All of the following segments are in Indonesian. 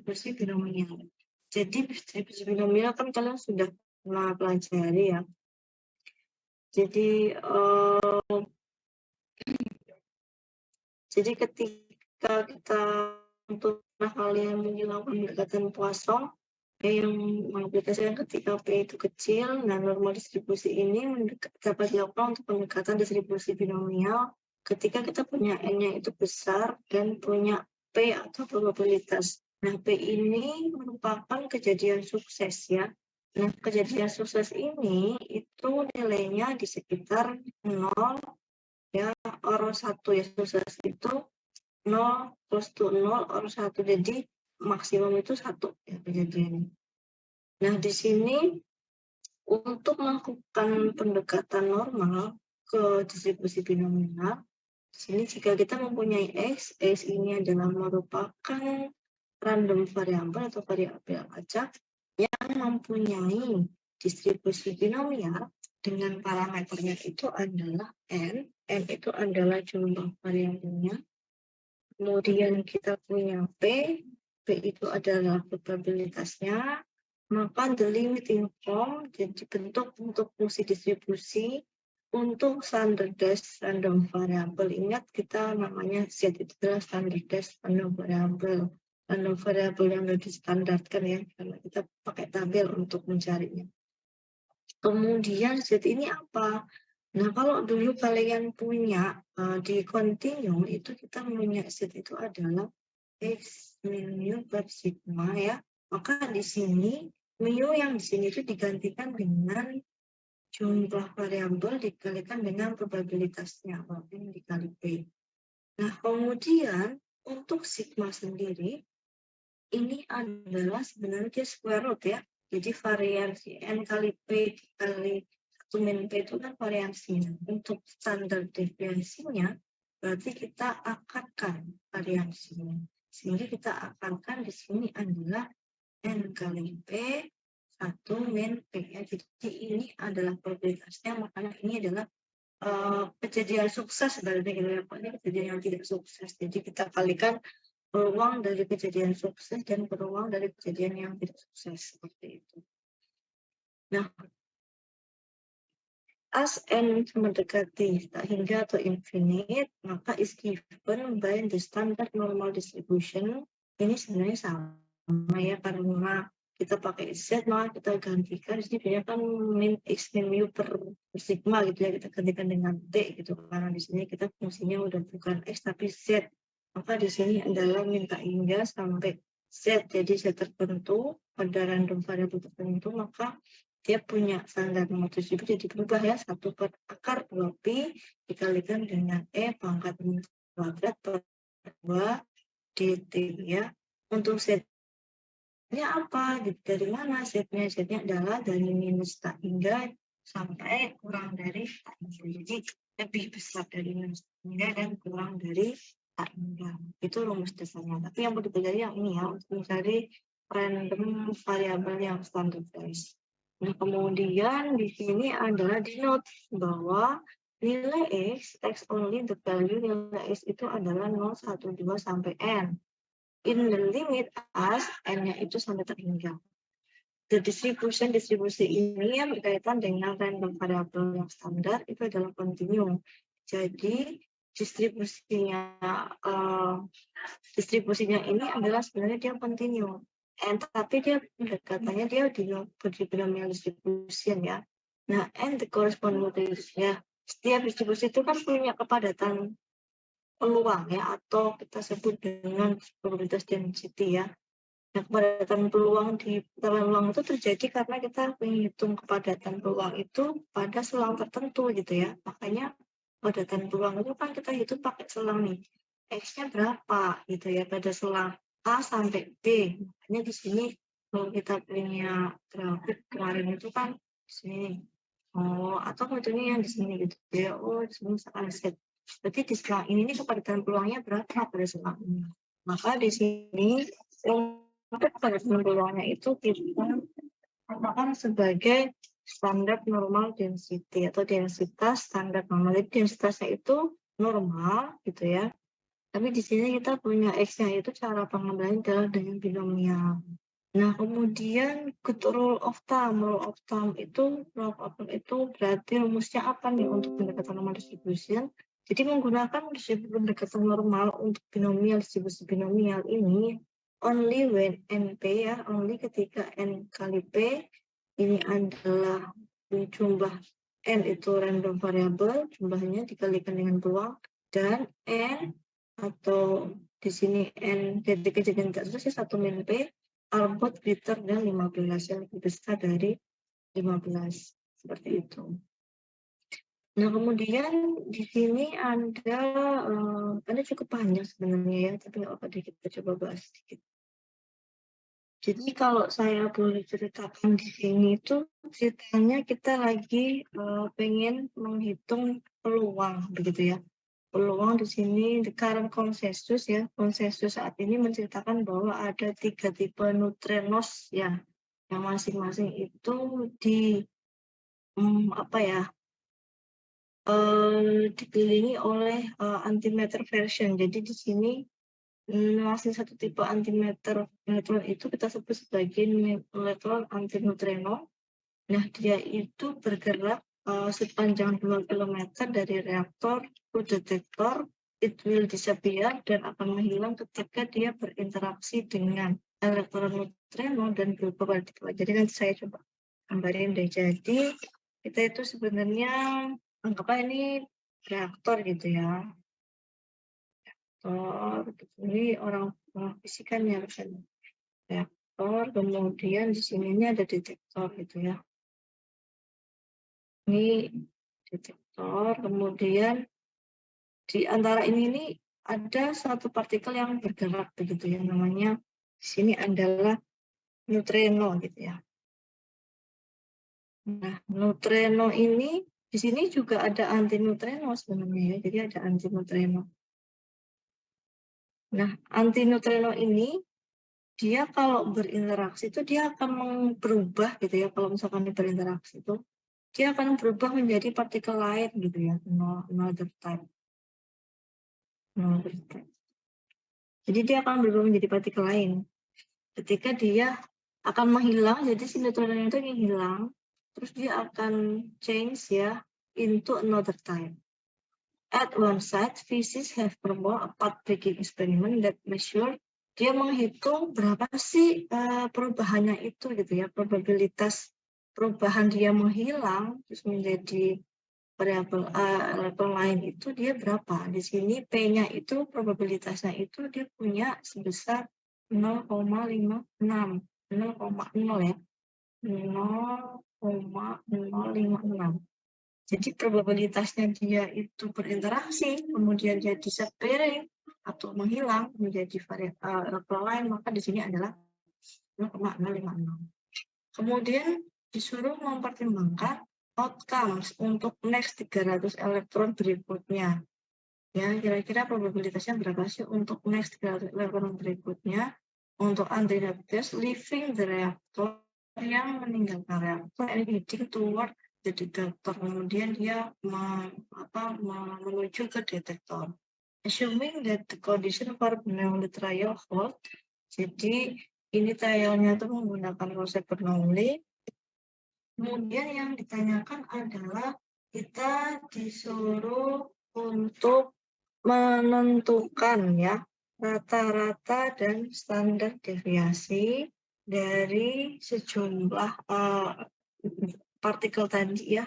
distribusi binomial. Jadi distribusi binomial kan kalian sudah pernah pelajari ya. Jadi ketika kita untuk hal yang melakukan pendekatan Poisson yang mengaplikasikan ketika P itu kecil, nah normal distribusi ini dapat dilakukan untuk pendekatan distribusi binomial ketika kita punya N-nya itu besar dan punya P atau probabilitas. Nah, P ini merupakan kejadian sukses ya. Nah, kejadian sukses ini itu nilainya di sekitar 0 ya, or 1 ya, sukses itu 0 plus 0 or 1, jadi maksimum itu 1 ya kejadiannya. Nah, di sini untuk melakukan pendekatan normal ke distribusi binomial, di sini jika kita mempunyai X ini adalah merupakan random variabel atau variabel acak yang mempunyai distribusi binomial dengan parameternya itu adalah N itu adalah jumlah variabelnya. Kemudian kita punya P itu adalah probabilitasnya, maka the limit inform jadi bentuk untuk fungsi distribusi untuk standardized random variable. Ingat kita namanya Z itu adalah standardized random variable. Random variable yang sudah distandarkan ya, karena kita pakai tabel untuk mencarinya. Kemudian Z ini apa? Nah, kalau dulu kalian punya di continue itu kita punya Z itu adalah X min mu per sigma ya. Maka di sini mu yang di sini itu digantikan dengan jumlah variabel dikalikan dengan probabilitasnya, N dikali P. Nah, kemudian untuk sigma sendiri ini adalah sebenarnya square root ya. Jadi variasi N kali P dikali 1 min P itu kan variasinya. Untuk standar deviasinya berarti kita akarkan variasinya. Sehingga kita akarkan di sini adalah N kali P 1 min P. Jadi ini adalah probabilitasnya, makanya ini adalah kejadian sukses dari ini kejadian yang tidak sukses. Jadi kita kalikan peluang dari kejadian sukses dan peluang dari kejadian yang tidak sukses, seperti itu. Nah, as N mendekati tak hingga atau infinite, maka is given by the standard normal distribution. Ini sebenarnya sama ya, karena kita pakai Z, maka kita gantikan. Di sini biasanya kan min X min mu per sigma gitu ya, kita gantikan dengan T gitu. Karena di sini kita fungsinya udah bukan X tapi Z. Maka di sini adalah minta hingga sampai Z, jadi Z tertentu pada random variable tertentu, maka dia punya standar nomor distribusi jadi berubah ya, 1 per akar 2pi dikalikan dengan E pangkat min kuadrat per 2 dt ya. Untuk Z-nya apa? Dari mana Z-nya? Z-nya adalah dari minus tak hingga sampai kurang dari tak hingga. Jadi lebih besar dari minus tak hingga dan kurang dari tak hingga. Itu rumus dasarnya. Tapi yang perlu dipelajari yang ini ya, untuk mencari random variabel yang standardized. Nah, kemudian di sini adalah denote bahwa nilai X only the value nilai X itu adalah 0, 1, 2, sampai N. In the limit as N-nya itu sampai terhingga. The distribusi ini yang berkaitan dengan random variable yang standar itu adalah continue. Jadi distribusinya ini adalah sebenarnya dia continue. Tapi dia pendekatannya dia di binomial distribution ya. Nah, and the corresponding ya. Setiap distribusi itu kan punya kepadatan peluang ya, atau kita sebut dengan probabilitas density ya. Nah, kepadatan peluang di peluang itu terjadi karena kita menghitung kepadatan peluang itu pada selang tertentu gitu ya. Makanya kepadatan peluang itu kan kita hitung pakai selang nih. X-nya berapa gitu ya pada selang A sampai B. Makanya di sini kalau kita punya grafik kemarin itu kan di sini. Atau metodenya yang di sini gitu ya. Di sini misalkan set. Berarti di selang ini kepadatan peluangnya berapa pada selang ini. Maka di sini kepadatan peluangnya itu kita katakan sebagai standar normal density atau densitas standar normal. Jadi densitasnya itu normal gitu ya. Tapi di sini kita punya X-nya itu cara pengambilannya adalah dengan binomial. Nah, kemudian good rule of thumb. Rule of thumb itu berarti rumusnya apa nih untuk pendekatan normal distribution? Jadi menggunakan pendekatan normal untuk binomial, distribusi binomial ini only when NP ya, only ketika N kali P ini adalah jumlah N itu random variable, jumlahnya dikalikan dengan peluang, dan N atau di sini N jadi kejadian kasus 1 min P are both greater than 15, yang lebih besar dari 15. Seperti itu. Nah, kemudian di sini ada cukup panjang sebenarnya ya, tapi nggak apa-apa deh, kita coba bahas sedikit. Jadi kalau saya boleh ceritakan di sini itu ceritanya kita lagi pengen menghitung peluang begitu ya. Peluang di sini the current consensus ya. Konsensus saat ini menceritakan bahwa ada 3 tipe neutrinos ya, yang masing-masing itu di dikelilingi oleh antimatter version. Jadi di sini masih satu tipe antimatter neutron itu kita sebut sebagai neutron antineutrino. Nah, dia itu bergerak sepanjang 2 km dari reaktor ke detektor. It will disappear dan akan menghilang ketika dia berinteraksi dengan elektron neutrino dan berubah partikel. Jadi nanti saya coba gambarin deh. Jadi kita itu sebenarnya anggaplah ini reaktor gitu ya. Ini orang fisika nih harusnya. Reaktor, kemudian di sini ini ada detektor gitu ya. Ini detektor, kemudian di antara ini ada satu partikel yang bergerak begitu ya, namanya di sini adalah neutrino gitu ya. Nah, neutrino ini di sini juga ada antineutrino sebenarnya ya, jadi ada antineutrino. Nah, antineutrino ini dia kalau berinteraksi itu dia akan berubah gitu ya, kalau misalkan dia berinteraksi itu dia akan berubah menjadi partikel lain gitu ya, another type. Jadi dia akan berubah menjadi partikel lain. Ketika dia akan menghilang, jadi si neutron itu yang hilang, terus dia akan change ya into another type. At one side, physicists have performed a path-breaking experiment that measure dia menghitung berapa sih perubahannya itu gitu ya, probabilitas perubahan dia menghilang terus menjadi variabel elektron lain itu dia berapa. Di sini P-nya itu probabilitasnya itu dia punya sebesar 0,56 0,0 ya 0,056. Jadi probabilitasnya dia itu berinteraksi kemudian dia disappearing atau menghilang menjadi elektron lain, maka di sini adalah 0,056. Kemudian disuruh mempertimbangkan outcomes untuk next 300 elektron berikutnya. Ya, kira-kira probabilitasnya berapa sih untuk next 300 elektron berikutnya untuk anti-reactors leaving the reactor, yang meninggalkan reaktor and heading toward the detector. Kemudian dia menuju ke detektor. Assuming that the condition for Bernoulli trial hold. Jadi ini trialnya itu menggunakan konsep Bernoulli. Kemudian yang ditanyakan adalah kita disuruh untuk menentukan ya rata-rata dan standar deviasi dari sejumlah partikel tadi ya,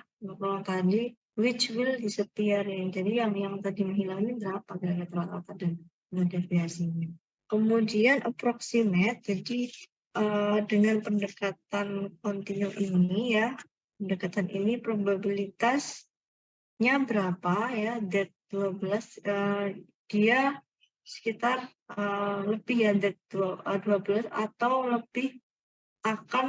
tadi which will disappearing. Jadi yang tadi menghilang ini berapa rata-rata dan deviasinya. Kemudian approximate, jadi dengan pendekatan kontinu ini ya, pendekatan ini probabilitasnya berapa ya, that 12 dia sekitar lebih ya, that 12 atau lebih akan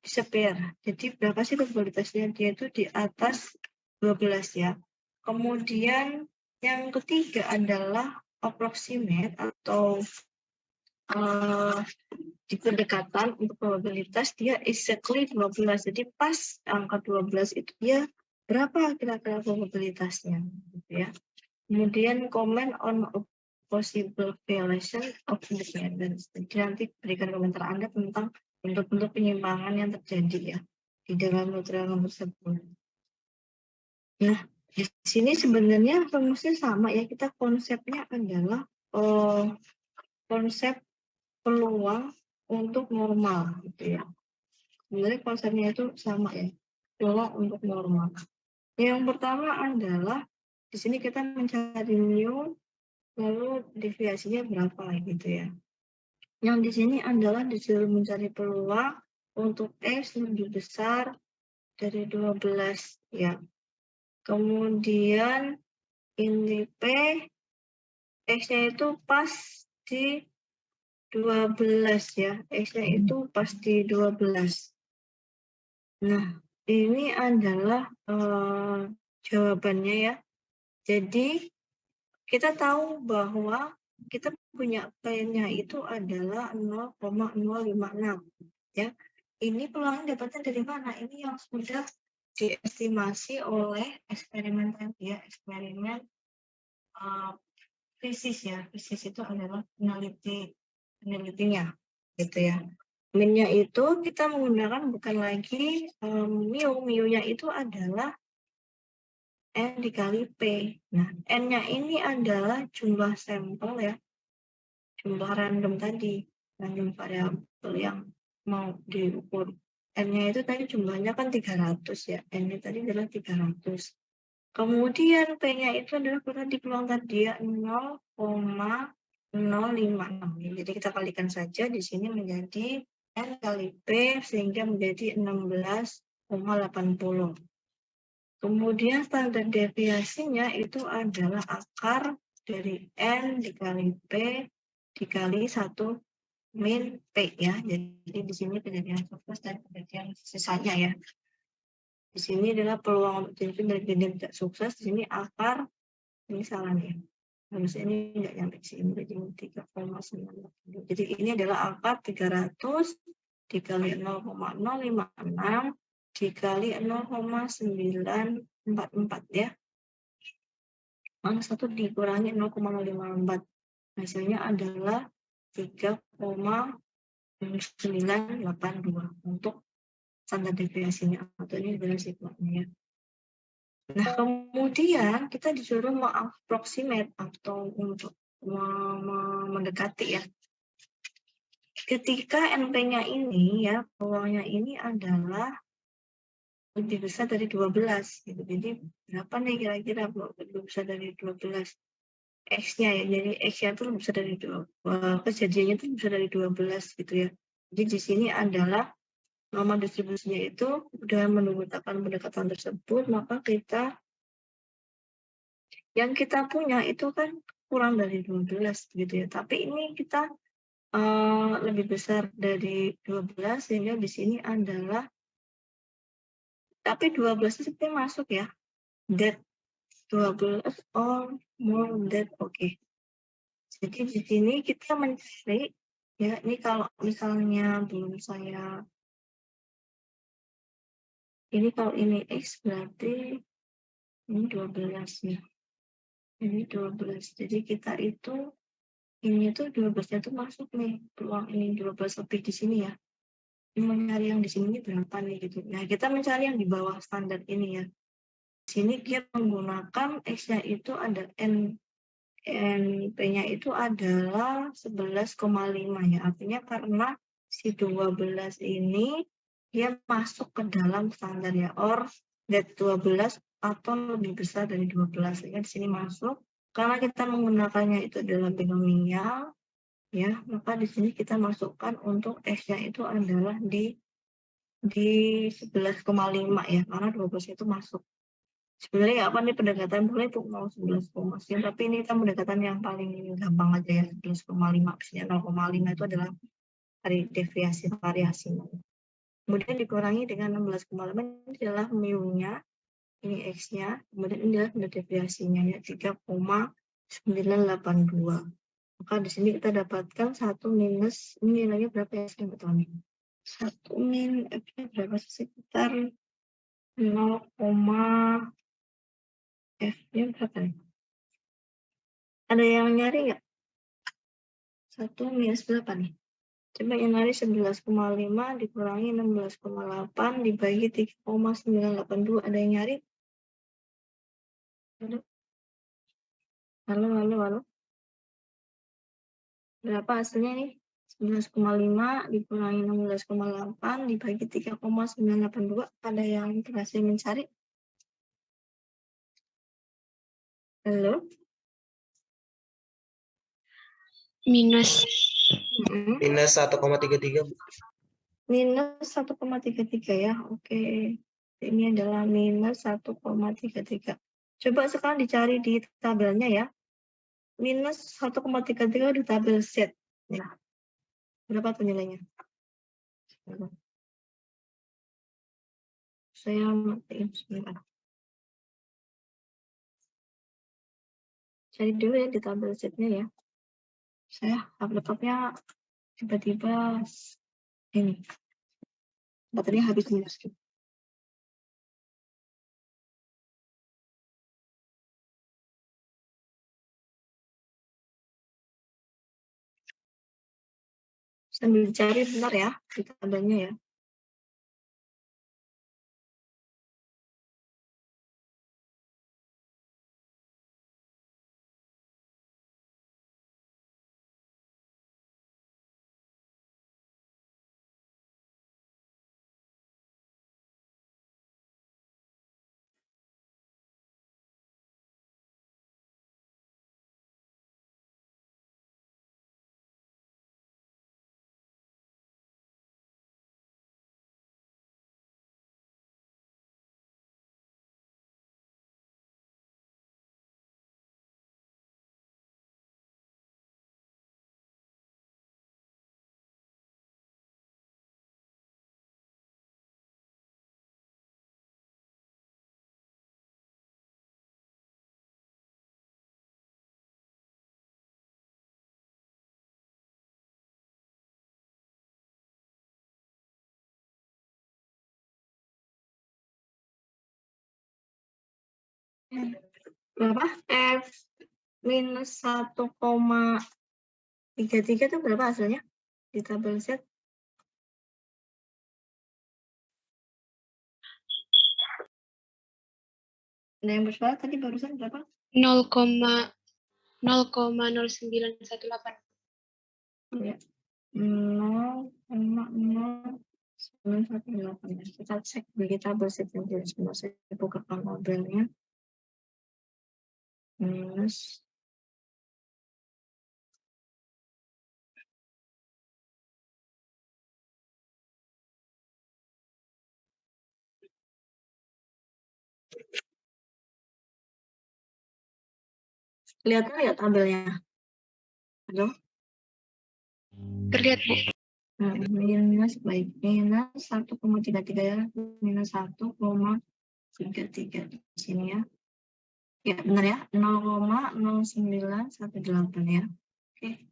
disappear. Jadi berapa sih probabilitasnya? Dia itu di atas 12 ya. Kemudian yang ketiga adalah approximate atau di pendekatan untuk probabilitas dia exactly 12. Jadi pas angka 12 itu dia berapa kira-kira probabilitasnya gitu ya. Kemudian comment on possible violation of independence. Jadi nanti berikan komentar Anda tentang bentuk-bentuk penyimpangan yang terjadi ya di dalam keterangan tersebut. Nah, di sini sebenarnya rumusnya sama ya, kita konsepnya adalah konsep peluang untuk normal gitu ya. Sebenarnya konsepnya itu sama ya, peluang untuk normal. Yang pertama adalah di sini kita mencari mu, lalu deviasinya berapa gitu ya. Yang di sini adalah disuruh mencari peluang untuk X lebih besar dari 12 ya. Kemudian ini P, X-nya itu pas di 12 ya. X-nya itu pas di 12. Nah, ini adalah jawabannya ya. Jadi, kita tahu bahwa kita punya P-nya itu adalah 0,056 ya. Ini peluangnya dapatnya dari mana? Ini yang sudah diestimasi oleh eksperimen tadi ya, eksperimen fisis ya. Fisis itu adalah penelitinya gitu ya. Min-nya itu kita menggunakan bukan lagi mu-nya itu adalah N dikali P. Nah, N-nya ini adalah jumlah sampel ya, jumlah random tadi, random variabel yang mau diukur. N-nya itu tadi jumlahnya kan 300 ya, N-nya tadi adalah 300. Kemudian P-nya itu adalah di peluang tadi ya, 0,056. Jadi kita kalikan saja di sini menjadi N kali P sehingga menjadi 16,80. Kemudian standar deviasinya itu adalah akar dari N dikali P dikali 1 min P ya. Jadi di sini kejadian sukses dan kejadian sisanya ya. Di sini adalah peluang untuk terjadi dari kejadian tidak sukses. Di sini akar, ini salah nih. Harusnya ini nggak nyampe sini, jadi 3,9. Jadi ini adalah akar 300 dikali 0,056 dikali 0,944 ya. Mana satu dikurangi 0,054. Hasilnya adalah 3,982 untuk standar deviasinya atau ini adalah sigmanya. Nah, kemudian kita disuruh mengapproximate atau untuk mendekati ya. Ketika NP-nya ini ya, peluangnya ini adalah lebih besar dari 12 gitu. Jadi berapa nih kira-kira lebih besar dari 12? X-nya ya. Jadi X-nya itu lebih besar dari 2. Kejadiannya itu lebih besar dari 12 gitu ya. Jadi di sini adalah norma distribusinya itu udah menggunakan pendekatan tersebut, maka yang kita punya itu kan kurang dari 12 gitu ya. Tapi ini kita lebih besar dari 12 sehingga di sini adalah tapi 12 itu sebenarnya masuk ya. That 12 or more that oke. Jadi di sini kita mencari ya, ini kalau misalnya belum saya ini kalau ini X berarti ini 12 ya. Ini 12. Jadi kita itu ini tuh 12-nya tuh masuk nih. Peluang ini 12 lebih di sini ya. Ini mencari yang di sini berapa nih gitu. Nah, kita mencari yang di bawah standar ini ya. Di sini dia menggunakan X-nya itu ada NP-nya itu adalah 11,5 ya. Artinya karena si 12 ini dia masuk ke dalam standar ya, or that 12 atau lebih besar dari 12. Ya, di sini masuk. Karena kita menggunakannya itu adalah binomial, ya, maka di sini kita masukkan untuk X-nya itu adalah di 11,5 ya, karena 12 itu masuk. Sebenarnya apa nih pendekatan boleh tuh mau 11, sekian, tapi ini kita pendekatan yang paling gampang aja ya, 11,5. Maksudnya 0,5 itu adalah dari deviasi variasinya. Kemudian dikurangi dengan 16,5 ini adalah mu-nya, ini X-nya, kemudian ini adalah deviasinya ya 3,982. Maka di sini kita dapatkan 1 minus, ini nilainya berapa ya, saya nggak tahu nih. 1 min F-nya berapa sih, sekitar 0, F-nya berapa nih? Ada yang nyari nggak? 1 minus berapa nih? Coba yang dari 11,5 dikurangi 16,8 dibagi 3,982. Ada yang nyari? Halo? Halo, halo, halo. Berapa hasilnya nih? 11,5 dikurangi 16,8 dibagi 3,982. Ada yang berhasil mencari? Halo? Minus. Minus 1,33. Minus 1,33 ya. Oke. Ini adalah minus 1,33. Coba sekarang dicari di tabelnya ya. Minus 1,33 di tabel Z. Ya. Berapa tuh nilainya? Saya matiin sebentar. Cari dulu ya di tabel Z-nya ya. Saya laptopnya tiba-tiba ini. Baterainya habis nih. Sambil cari bentar ya di tabelnya ya. Berapa? F minus 1,33 itu berapa hasilnya di tabel Z? Ada yang bersuara tadi barusan berapa? 0,0918. Ya. 0,0918. Kita cek di tabel Z yang jelas. Saya buka tabelnya. Minus kelihatan ya tabelnya? Halo? Terlihat, Bu. Minus baik minus 1,33 ya, minus 1,33 di sini ya. Ya benar ya, 0,0918 ya. Oke.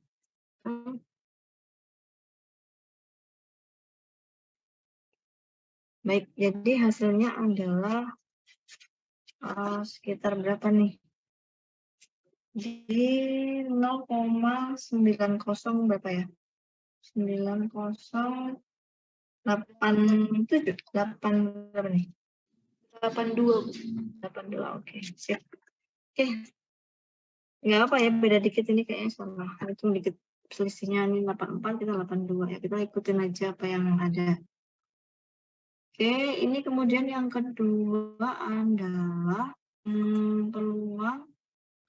Baik, jadi hasilnya adalah sekitar berapa nih? Di 0,90 berapa ya? 9087 8 berapa nih? 82 oke siap. Oke, nggak apa ya, beda dikit ini kayaknya sama. Itu dikit selisihnya ini 84 kita 82 ya. Kita ikutin aja apa yang ada. Oke, ini kemudian yang kedua adalah peluang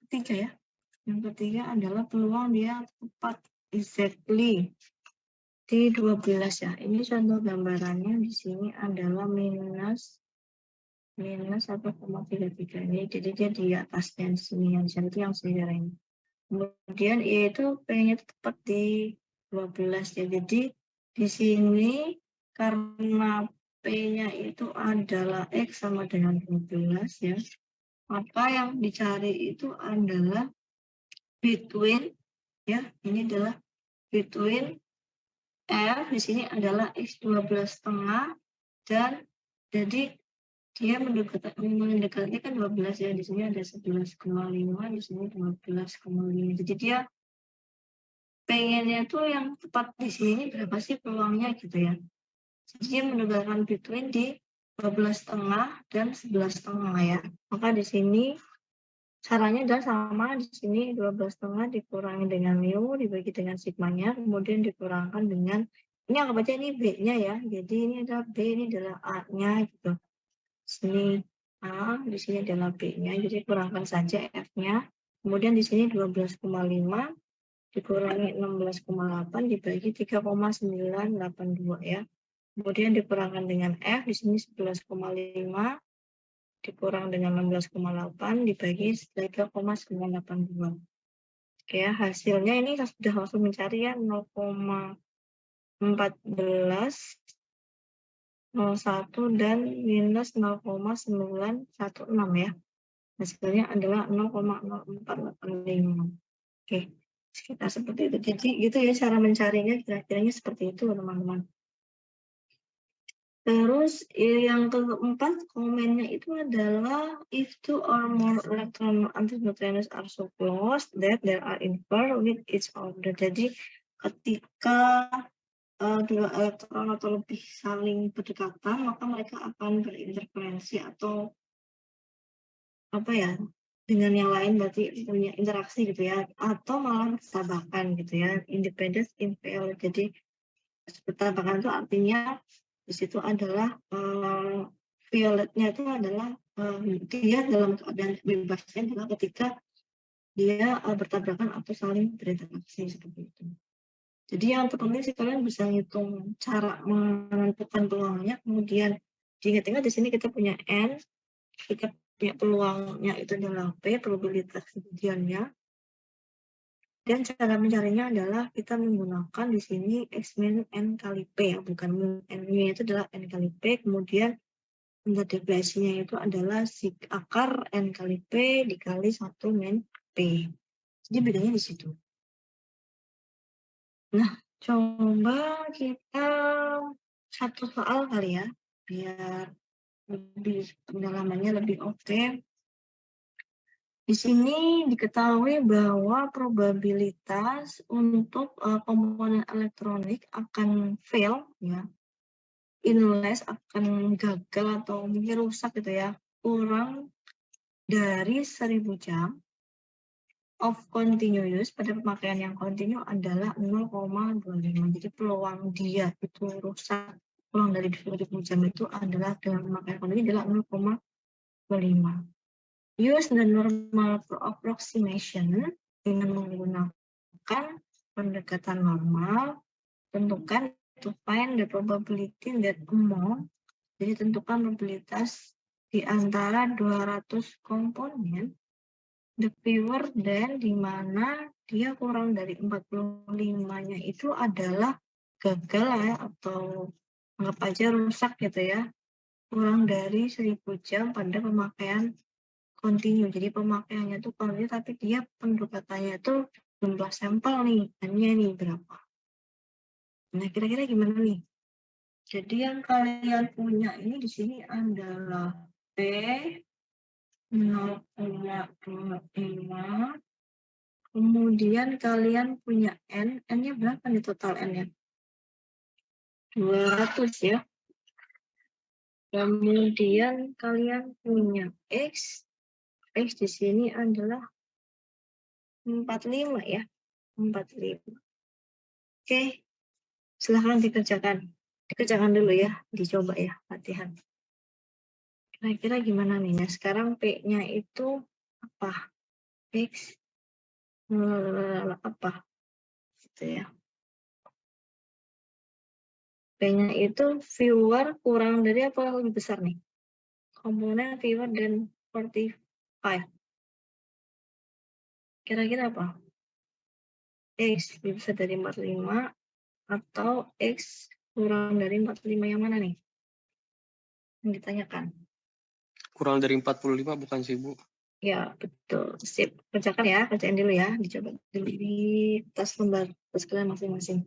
ketiga ya. Yang ketiga adalah peluang dia tepat exactly di 12 ya. Ini contoh gambarannya di sini adalah minus 1,33 ini. Jadi dia di atasnya di sini yang itu yang sejarah ini. Kemudian yaitu P-nya tepat di 12 ya. Jadi di sini karena P-nya itu adalah X sama dengan 12 ya. Maka yang dicari itu adalah between ya. Ini adalah between F di sini adalah X 12,5 dan jadi dia mendekati kan 12 ya. Di sini ada 11,5, di sini 12,5. Jadi dia pengennya tuh yang tepat di sini berapa sih peluangnya gitu ya. Jadi dia menegakkan between di 12,5 dan 11,5 ya. Maka di sini caranya adalah sama, di sini 12,5 dikurangi dengan mu dibagi dengan sigmanya, kemudian dikurangkan dengan, ini anggap aja ini B-nya ya. Jadi ini adalah B, ini adalah A-nya gitu. Sini A, di sini adalah B-nya, jadi kurangkan saja F-nya. Kemudian di sini 12,5 dikurangi 16,8 dibagi 3,982 ya. Kemudian dikurangkan dengan F, di sini 11,5 dikurang dengan 16,8 dibagi 3,982. Oke ya, hasilnya ini sudah langsung mencari ya 0,14, 01 dan minus 0,916 ya. Hasilnya adalah 0,0485. Oke, sekitar seperti itu. Jadi gitu ya cara mencarinya, kira-kiranya seperti itu teman-teman. Terus yang keempat komennya itu adalah if two or more electron antineutrinos are so close that they are in pair with each other. Jadi ketika dua elektron atau lebih saling berdekatan, maka mereka akan berinterferensi atau apa ya, dengan yang lain berarti punya interaksi gitu ya, atau malah bertabrakan gitu ya, independence in pair. Jadi bertabrakan itu artinya di situ adalah violetnya itu adalah dia dalam keadaan bebasnya adalah ketika dia bertabrakan atau saling berinteraksi seperti itu. Jadi yang terpenting sih kalian bisa ngitung cara menentukan peluangnya, kemudian diingat-ingat di sini kita punya N, kita punya peluangnya itu adalah P, probabilitas kejadiannya. Dan cara mencarinya adalah kita menggunakan di sini X min N kali P ya, bukan mu. N-nya itu adalah N kali P, kemudian interdeviasinya itu adalah akar N kali P dikali 1 min P. Jadi bedanya di situ. Nah, coba kita satu soal kali ya, biar lebih pendalamannya lebih oke. Di sini diketahui bahwa probabilitas untuk komponen elektronik akan fail ya, unless akan gagal atau mungkin rusak gitu ya, kurang dari 1000 jam of continuous pada pemakaian yang kontinu adalah 0,25. Jadi peluang dia itu rusak kurang dari 1000 jam itu adalah dalam pemakaian kontinu adalah 0,25. Use the normal approximation dengan menggunakan pendekatan normal. Tentukan to find the probability that among. Jadi tentukan probabilitas di antara 200 komponen the fewer than, di mana dia kurang dari 45-nya itu adalah gagal ya, atau anggap aja rusak gitu ya, kurang dari 1000 jam pada pemakaian kontinu. Jadi pemakaiannya itu kontinu tapi dia pendekatannya itu jumlah sampel nih, hanya nih berapa. Nah, kira-kira gimana nih? Jadi yang kalian punya ini di sini adalah P 0,25, kemudian kalian punya N, N-nya berapa nih total N-nya? 200 ya. Kemudian kalian punya X, X di sini adalah 45 ya, 45. Oke, silahkan dikerjakan. Dikerjakan dulu ya, dicoba ya, latihan. Kira-kira gimana nih ya? Sekarang P-nya itu apa? X apa? Gitu ya. P-nya itu viewer kurang dari apa lebih besar nih? Komponen viewer dan 45. Kira-kira apa? X lebih besar dari 45 atau X kurang dari 45 yang mana nih? Yang ditanyakan. Kurang dari 45 bukan sih, Bu? Ya, betul. Sip. Kerjakan ya, kerjain dulu ya. Dicoba dulu di tas lembar tas kalian masing-masing.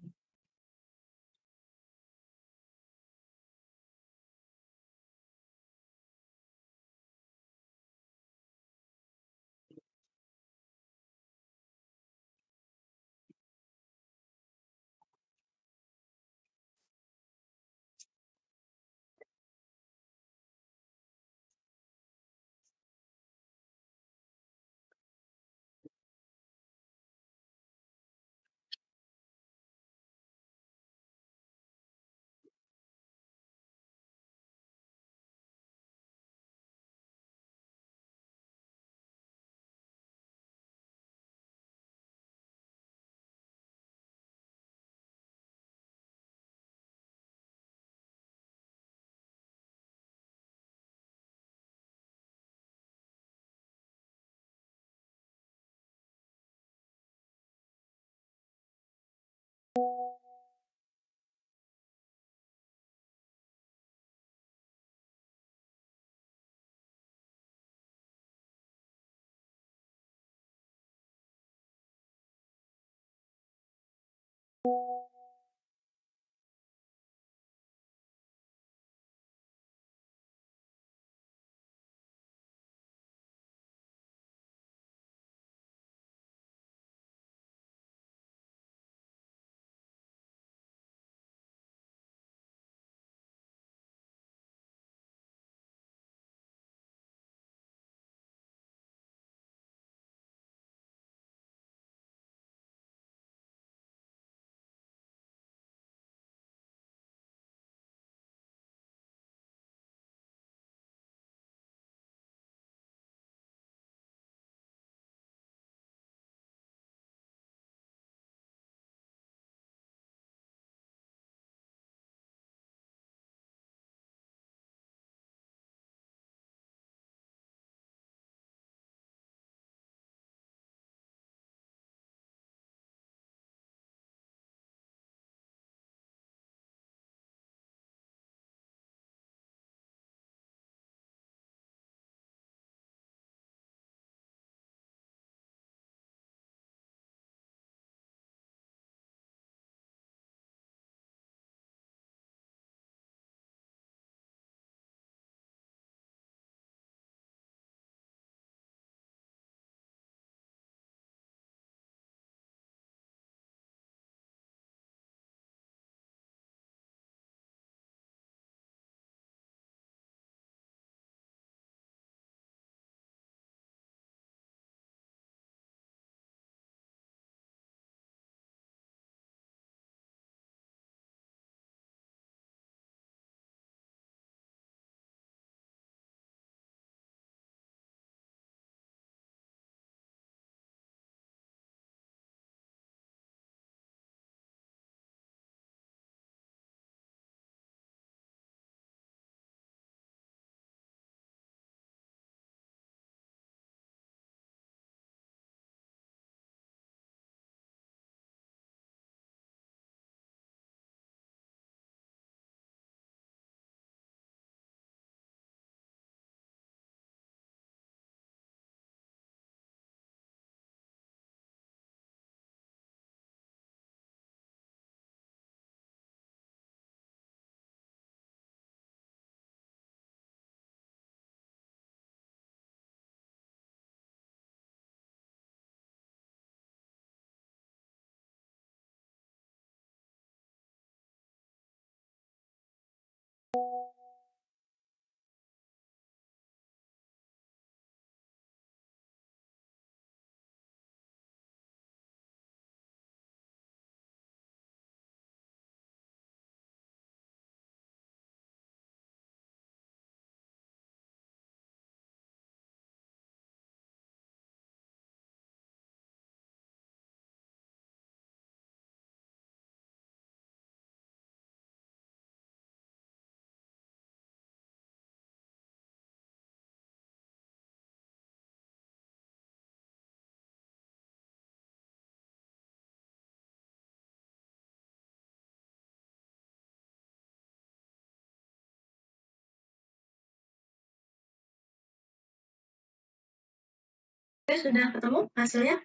Oke, sudah ketemu hasilnya?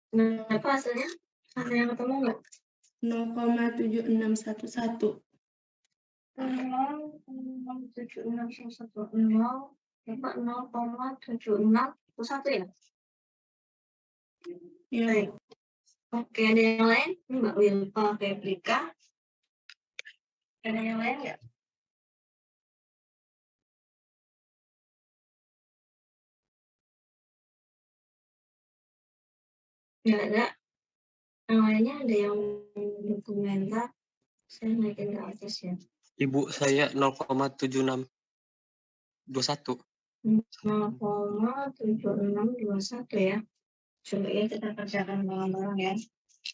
Berapa hasilnya? Ada yang ketemu nggak? 0,7611. 0,7611 berapa? 0,7611 ya? Ya, Baik. Oke, ada yang lain? Mbak Wilpa Febrika. Ada yang lain nggak? Nggak ada. Yang lainnya ada yang berkomentar. Saya naikin ke atas ya. Ibu saya 0,7621. 0,7621 ya. Coba ya kita kerjakan bareng-bareng ya.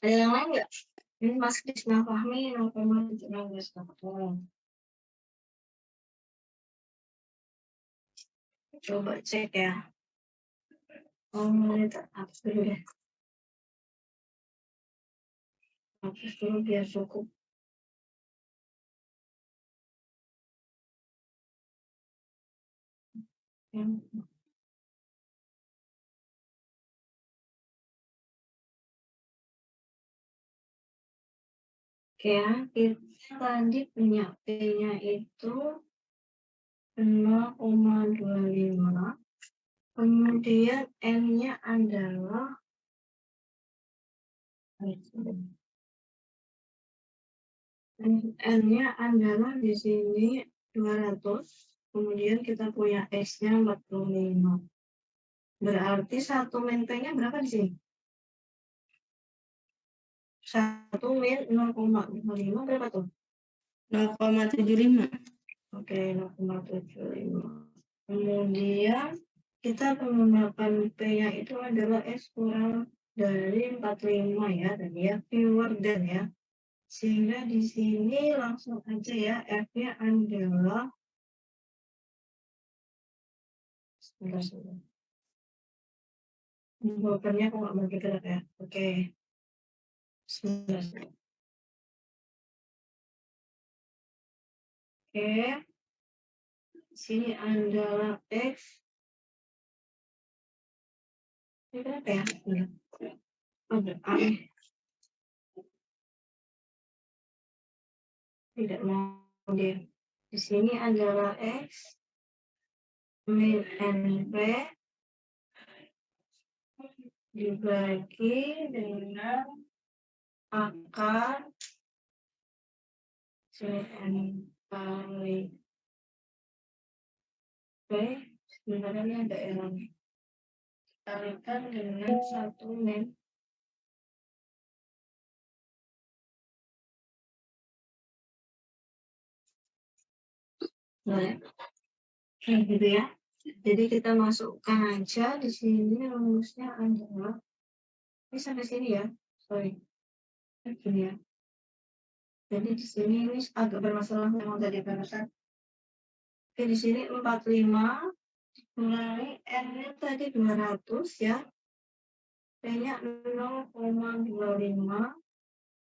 Ada yang lain nggak? Ini Mas Krisna Fahmi 0,7621. Coba cek ya. Oh, ini hapus dulu deh. Hapus dulu biar cukup. Yang Oke ya, kita tadi punya P-nya itu 0,25. Kemudian N-nya adalah N-nya adalah di sini 200. Kemudian kita punya X-nya 45. Berarti 1 min P-nya berapa di sini? 1 min 0,25 berapa tuh? 0,75. Oke, 0,75. Kemudian kita menggunakan P-nya itu adalah X kurang dari 45 ya, tadi ya, fewer than ya. Sehingga di sini langsung aja ya, F-nya adalah sebentar. Bukannya aku nggak mau bergerak ya. Oke. Sebentar. Oke. Sini adalah X. Ini berapa ya? Ada aneh. Tidak mau dia. Di sini adalah X min NP dibagi dengan akar Cn kali P. Sebenarnya ini ada error. Kalikan dengan 1 min. Nah, kayak gitu ya. Jadi kita masukkan aja di sini rumusnya adalah ini sampai sini ya. Sorry. Gini ya. Jadi di sini ini agak bermasalah memang tadi barusan. Oke, di sini 45 mulai N-nya tadi 200 ya. P-nya 0,25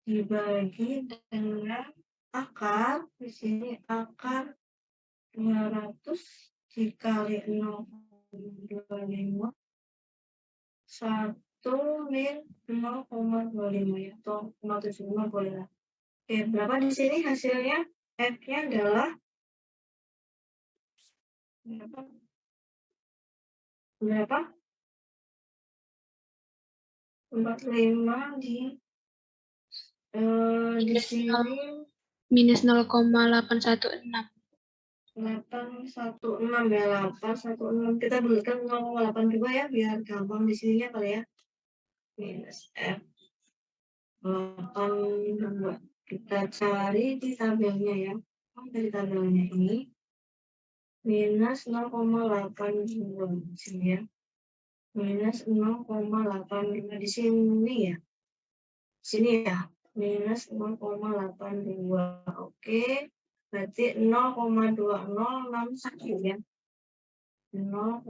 dibagi dengan akar. Di sini akar 200 dikali 0,25 1 min 0,25 ya, atau 0,75 boleh lah. Oke, berapa di sini hasilnya? F-nya adalah berapa? 45 di sini Minus 0,816. 816 ya, 816. Kita belikan 0,82 ya, biar gampang di sininya kali ya. Minus F 82. Kita cari di tabelnya ya. Dari tabelnya ini minus 0,82 di sini ya. Minus 0,82 di sini ya. Sini ya. Minus 0,82. Oke. Berarti 0,2061 ya. 0,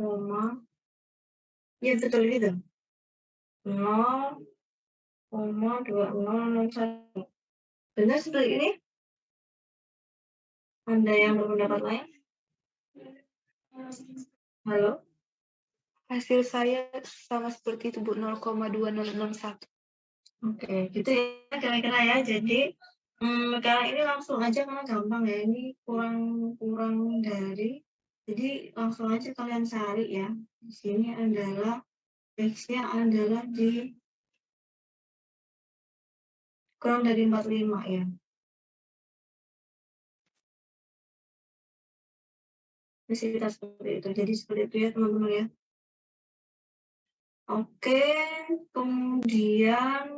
ya betul gitu. 0,2061. Benar seperti ini? Anda yang berpendapat lain? Halo? Hasil saya sama seperti itu, Bu, 0,2061. Oke, gitu ya kira-kira ya. Jadi kali ini langsung aja karena gampang ya. Ini kurang dari. Jadi langsung aja kalian cari ya. Di sini adalah X-nya adalah di kurang dari 45 ya. Bisa seperti itu. Jadi seperti itu ya teman-teman ya. Oke, kemudian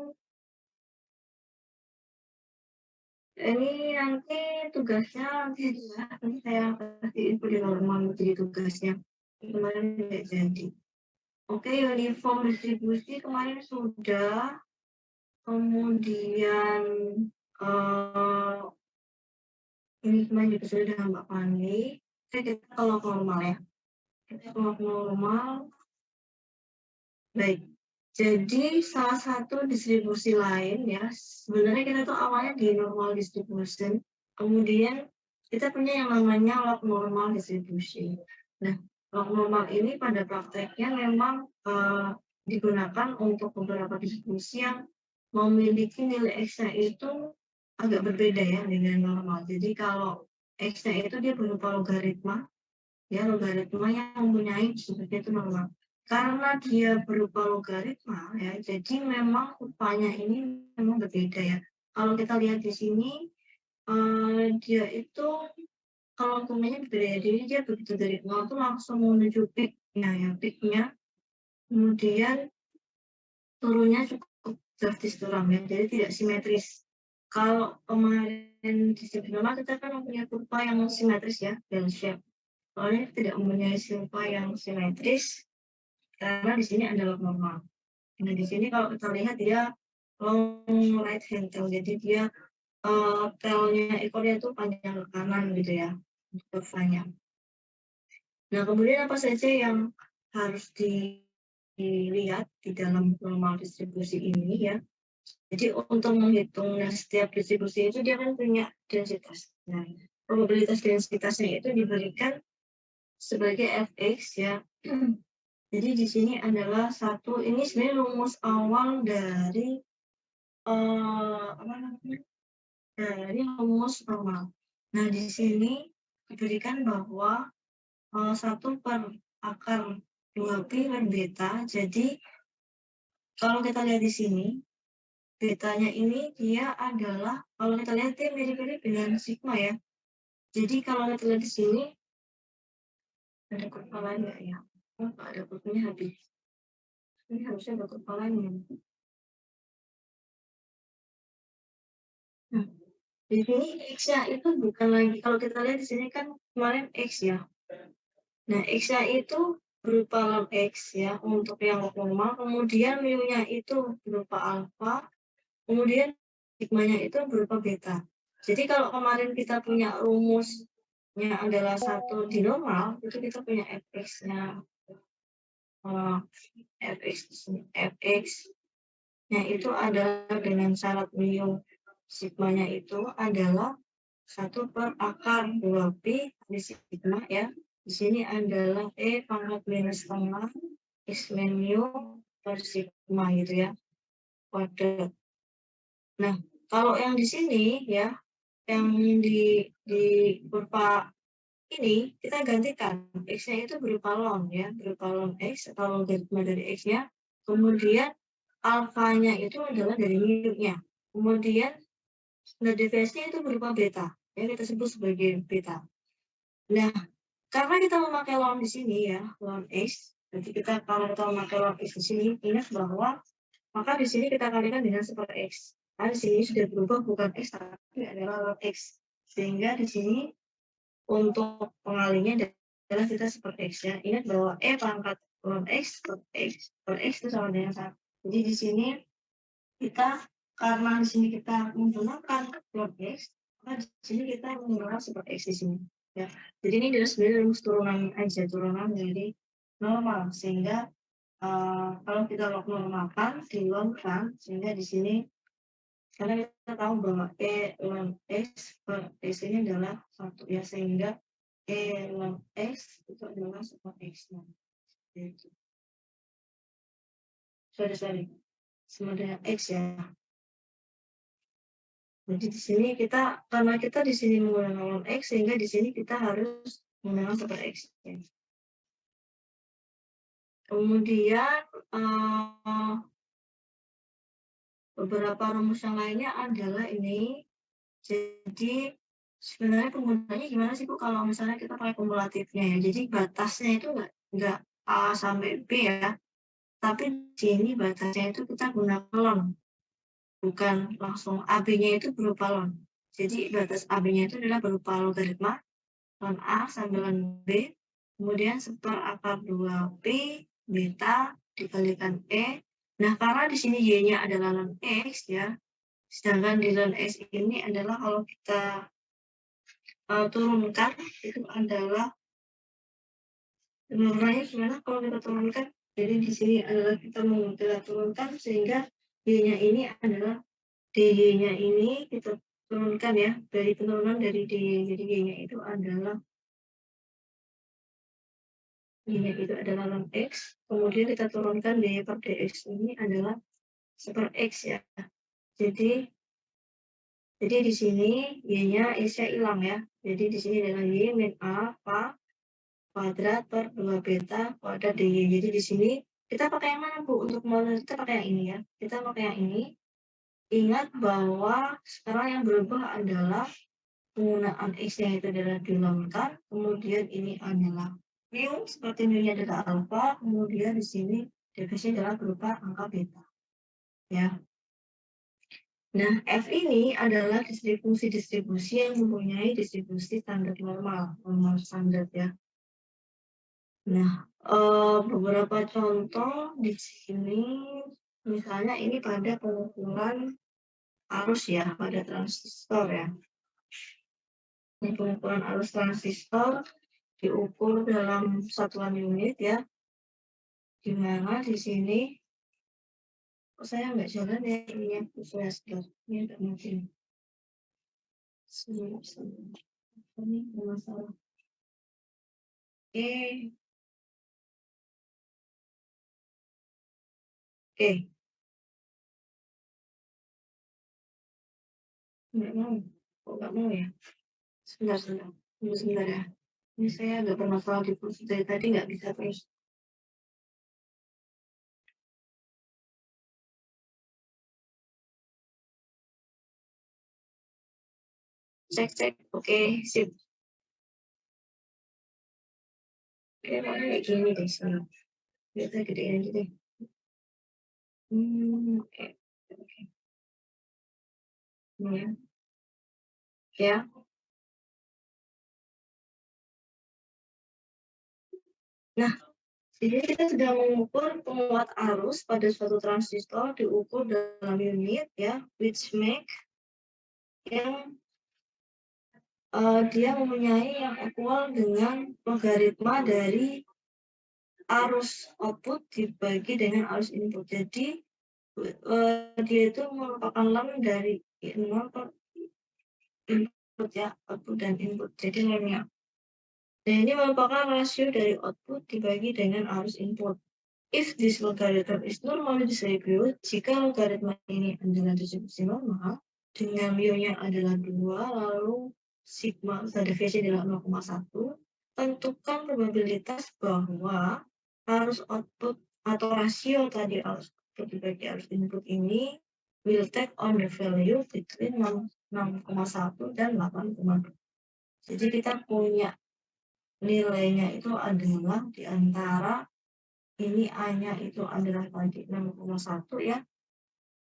ini nanti tugasnya nanti saya kasih info di normal jadi tugasnya. Kemarin tidak jadi. Oke, uniform distribusi kemarin sudah. Kemudian ini kemarin juga sudah dengan Mbak Fani. Kita kalau normal ya. Kita kalau normal. Baik. Jadi salah satu distribusi lain ya, sebenarnya kita tuh awalnya di normal distribution, kemudian kita punya yang namanya log normal distribution. Nah, log normal ini pada prakteknya memang digunakan untuk beberapa distribusi yang memiliki nilai X-nya itu agak berbeda ya dengan normal. Jadi kalau X-nya itu dia berupa logaritma, ya logaritma yang mempunyai sebagai itu normal. Karena dia berupa logaritma ya, jadi memang kurvanya ini memang berbeda ya. Kalau kita lihat di sini, dia itu kalau kurvanya berbeda, jadi dia begitu dari 0 tuh langsung menuju peak-nya ya, peak-nya, kemudian turunnya cukup drastis curam ya, jadi tidak simetris. Kalau kemarin di sebelumnya kita kan mempunyai kurva yang simetris ya, bell shape. Kalau ini tidak mempunyai kurva yang simetris, karena di sini adalah normal. Nah di sini kalau kita lihat dia long right hand tail, jadi dia tailnya ekornya itu panjang ke kanan gitu ya, kurvanya. Nah kemudian apa saja yang harus dilihat di dalam normal distribusi ini ya. Jadi untuk menghitung setiap distribusi itu dia kan punya densitas. Nah, probabilitas densitasnya itu diberikan sebagai fx ya. Jadi di sini adalah satu, ini sebenarnya rumus awal dari apa namanya? Dari rumus normal. Nah, di sini diberikan bahwa 1 per akar 2pi per beta. Jadi kalau kita lihat di sini, betanya ini dia adalah, kalau kita lihat dia mirip-mirip dengan sigma ya. Jadi kalau kita lihat di sini, ada kurva lain nggak ya? Oh, nggak ada, kurvanya habis. Ini harusnya ada kurva lain ya. Nah, di sini X-nya itu bukan lagi, kalau kita lihat di sini kan kemarin X ya. Nah, X-nya itu berupa log X ya, untuk yang normal, kemudian mu-nya itu berupa alpha, kemudian sigmanya itu berupa beta. Jadi kalau kemarin kita punya rumusnya adalah 1 di normal, itu kita punya fx-nya fx-nya itu adalah dengan syarat mu sigmanya itu adalah 1 per akar 2pi di sigma ya. Di sini adalah E pangkat minus setengah X min mu per sigma gitu ya. Kuadrat. Nah, kalau yang di sini ya, yang di kurva ini kita gantikan X-nya itu berupa ln ya, berupa ln X atau logaritma dari X-nya. Kemudian alfanya itu adalah dari mu-nya. Kemudian standar deviasinya itu berupa beta. Ya, kita sebut sebagai beta. Nah, karena kita memakai ln di sini ya, ln X, jadi kalau kita memakai ln X di sini, ingat bahwa maka di sini kita kalikan dengan 1 per X. Nah, di sini sudah berubah bukan X tapi adalah ln X. Sehingga di sini untuk pengalinya adalah kita seperti X ya. Ingat bahwa E pangkat ln X per X itu sama dengan 1. Jadi di sini kita, karena di sini kita menggunakan ln X, maka di sini kita menggunakan seperti X di sini. Ya. Jadi ini adalah sebenarnya rumus turunan aja, turunan dari normal. Sehingga kalau kita log normalkan, dilonkan, sehingga di sini karena kita tahu bahwa E ln X per X ini adalah 1 ya, sehingga E ln X itu adalah 1 X-nya. Gitu. Sorry. Sama dengan X ya. Jadi di sini kita, karena kita di sini menggunakan ln X, sehingga di sini kita harus menggunakan 1 per X. Ya. Kemudian beberapa rumus yang lainnya adalah ini. Jadi sebenarnya penggunaannya gimana sih Bu kalau misalnya kita pakai kumulatifnya ya? Jadi batasnya itu nggak A sampai B ya, tapi di sini batasnya itu kita gunakan ln, bukan langsung AB-nya itu berupa ln. Jadi batas AB-nya itu adalah berupa logaritma ln A sampai ln B, kemudian seper akar 2pi beta dikalikan E. Nah, karena di sini Y-nya adalah ln X ya, sedangkan di ln X ini adalah kalau kita turunkan itu adalah penurunannya gimana kalau kita turunkan? Jadi di sini adalah kita turunkan sehingga Y-nya ini adalah DY-nya ini kita turunkan ya, dari penurunan dari DY. Jadi Y-nya itu adalah ln X, kemudian kita turunkan DY per DX ini adalah 1 per X ya. Jadi Jadi di sini Y-nya Y-nya hilang ya. Jadi di sini adalah Y min alfa kuadrat per 2 beta kuadrat DY. Jadi di sini kita pakai yang mana, Bu? Untuk formula kita pakai yang ini ya. Kita pakai yang ini. Ingat bahwa sekarang yang berubah adalah penggunaan X-nya itu adalah dilontarkan, kemudian ini adalah mu, seperti mu-nya adalah alfa, kemudian di sini definisinya adalah berupa angka beta. Ya. Nah, F ini adalah distribusi-distribusi yang mempunyai distribusi standar normal standar ya. Nah, beberapa contoh di sini, misalnya ini pada pengukuran arus ya, pada transistor ya. Ini pengukuran arus transistor diukur dalam satuan unit ya. Di mana di sini, kok saya nggak jalan ya ininya flash-nya, ini nggak mungkin. Ini masalah. Oke. Nggak mau. Kok nggak mau ya? Sebentar. Tunggu sebentar ya. Ini saya agak bermasalah di kursi dari tadi nggak bisa terus. Cek. Oke, sip. Oke, mana kayak gini deh sekarang. Biar gedein aja deh. Oke. Ini ya. Ya. Nah, jadi kita sudah mengukur penguat arus pada suatu transistor diukur dalam unit ya, which make yang dia mempunyai yang equal dengan logaritma dari arus output dibagi dengan arus input. Jadi dia itu merupakan ln dari input ya, output dan input. Jadi lemnya. Dan ini merupakan rasio dari output dibagi dengan arus input. If this logarithm is normally distributed, jika logaritma ini adalah distribusi normal, dengan mu-nya adalah 2, lalu sigma deviasi adalah 0,1, tentukan probabilitas bahwa arus output atau rasio tadi arus output dibagi arus input ini will take on the value between 6,1 dan 8,2. Jadi kita punya nilainya itu adalah di antara ini A-nya itu adalah tadi 6,1 ya.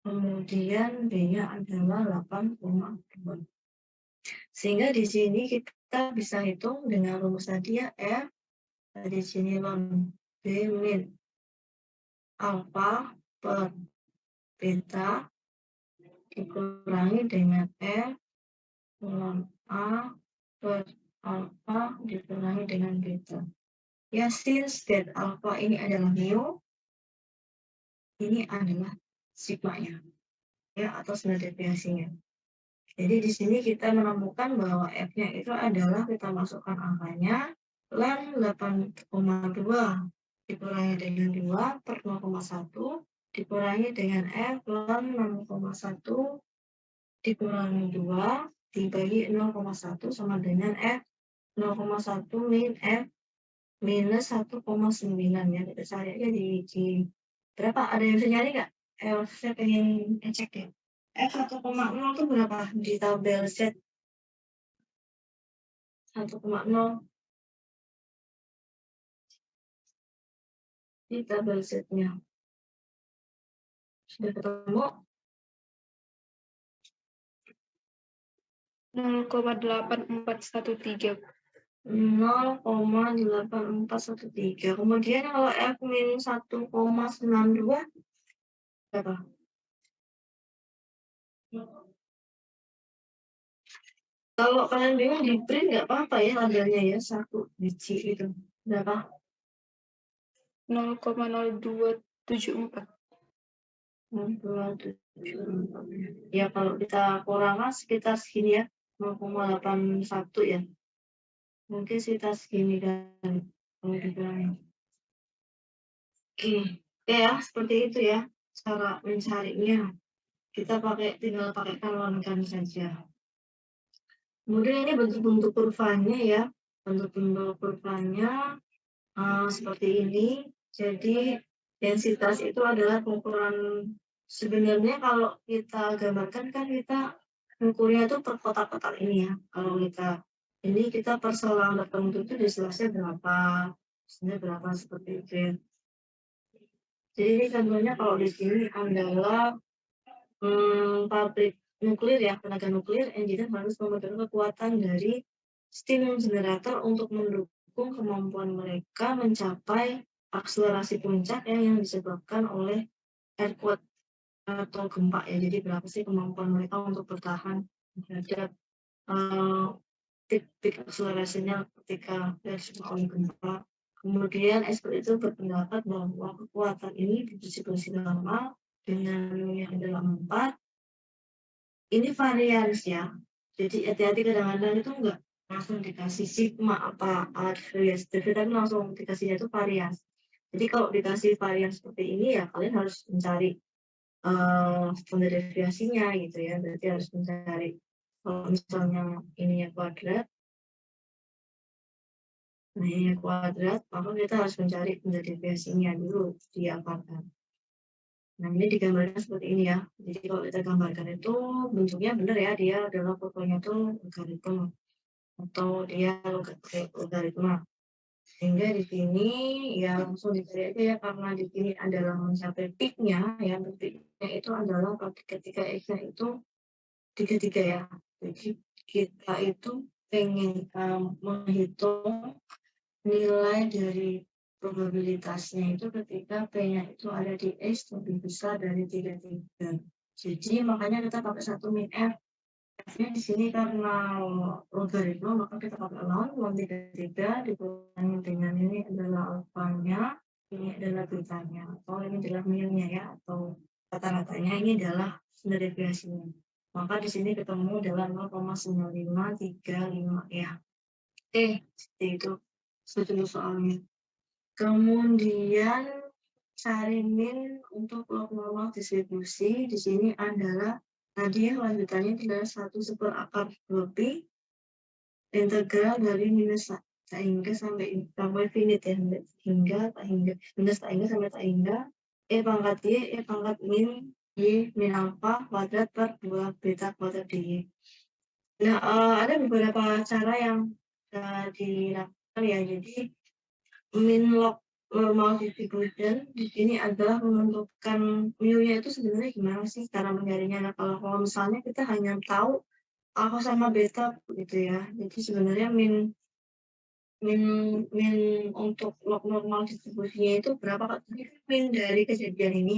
Kemudian B-nya adalah 8,2. Sehingga di sini kita bisa hitung dengan rumus tadi ya, F di sini ln B min alfa per beta dikurangi dengan F ln A per alfa dikurangi dengan beta. Ya, since that alfa ini adalah mu, ini adalah sigma-nya, ya, atau standar deviasinya. Jadi di sini kita menemukan bahwa F-nya itu adalah kita masukkan angkanya ln 8,2 dikurangi dengan 2 per 0,1 dikurangi dengan F ln 6,1 dikurangi 2 dibagi 0,1 sama dengan F 0,1 min F minus 1,9 ya. Kita cari aja di berapa? Ada yang bisa nyari nggak? Saya pengen cek ya. F 1,0 itu berapa di tabel Z? 1,0 di tabel Z-nya. Sudah ketemu? 0,8413. 0,8413. Kemudian kalau F min 1,92 berapa? Kalau kalian bingung di print nggak apa-apa ya tabelnya ya, 1 biji itu. Berapa? 0,0274. 0,274. Ya kalau kita kurangkan sekitar segini ya, 0,81 ya. Mungkin sekitar segini kan kalau dikurangin. Oke ya seperti itu ya cara mencarinya. kita tinggal pakai kalonkan saja. Kemudian ini bentuk-bentuk kurvanya ya. Bentuk-bentuk kurvanya seperti ini. Jadi densitas itu adalah ukuran, sebenarnya kalau kita gambarkan kan kita ukurnya itu per kotak-kotak ini ya. Kalau kita per selang tertentu itu diselasnya berapa, berapa seperti itu ya. Jadi ini contohnya kalau di sini adalah pabrik nuklir ya, tenaga nuklir, engineer harus memegang kekuatan dari steam generator untuk mendukung kemampuan mereka mencapai akselerasi puncak yang disebabkan oleh earthquake atau gempa ya. Jadi berapa sih kemampuan mereka untuk bertahan terhadap peak akselerasinya ketika terjadi gempa. Kemudian expert itu berpendapat bahwa kekuatan ini didistribusi normal dengan yang adalah 4. Ini varians ya. Jadi hati-hati kadang-kadang itu enggak langsung dikasih sigma apa varians, tapi langsung dikasihnya itu varians. Jadi kalau dikasih varians seperti ini ya kalian harus mencari standar deviasinya gitu ya. Berarti harus mencari kalau misalnya ininya kuadrat, maka kita harus mencari standar deviasinya dulu diapakan. Nah, ini digambarkan seperti ini ya. Jadi kalau kita gambarkan itu bentuknya benar ya, dia adalah fotonya itu logaritma atau dia logaritma. Sehingga di sini ya langsung dicari aja ya, karena di sini adalah mencapai peak-nya ya, peak-nya itu adalah ketika X-nya itu 33 ya. Jadi kita itu pengen menghitung nilai dari probabilitasnya itu ketika P-nya itu ada di X lebih besar dari 33. Jadi makanya kita pakai 1 min F. F-nya di sini karena logaritma maka kita pakai ln 33 dikurangi dengan ini adalah alfanya, ini adalah betanya, atau ini adalah mu-nya ya, atau rata-ratanya ini adalah standar deviasinya. Maka di sini ketemu adalah 0,9535 ya. Seperti itu. Seperti soalnya. Kemudian cari min untuk log normal distribusi. Di sini adalah tadi ya lanjutannya adalah 1/2 integral dari minus tak hingga sampai finite ya, hingga sampai tak hingga pangkat y pangkat min y min alpha kuadrat per 2 beta kuadrat dy. Nah, ada beberapa cara yang dilakukan ya. Jadi min log normal distribution di sini adalah menentukan mu-nya itu sebenarnya gimana sih cara mencarinya. Nah, kalau misalnya kita hanya tahu alpha sama beta gitu ya. Jadi sebenarnya min untuk log normal distribusinya itu berapa? Jadi min dari kejadian ini,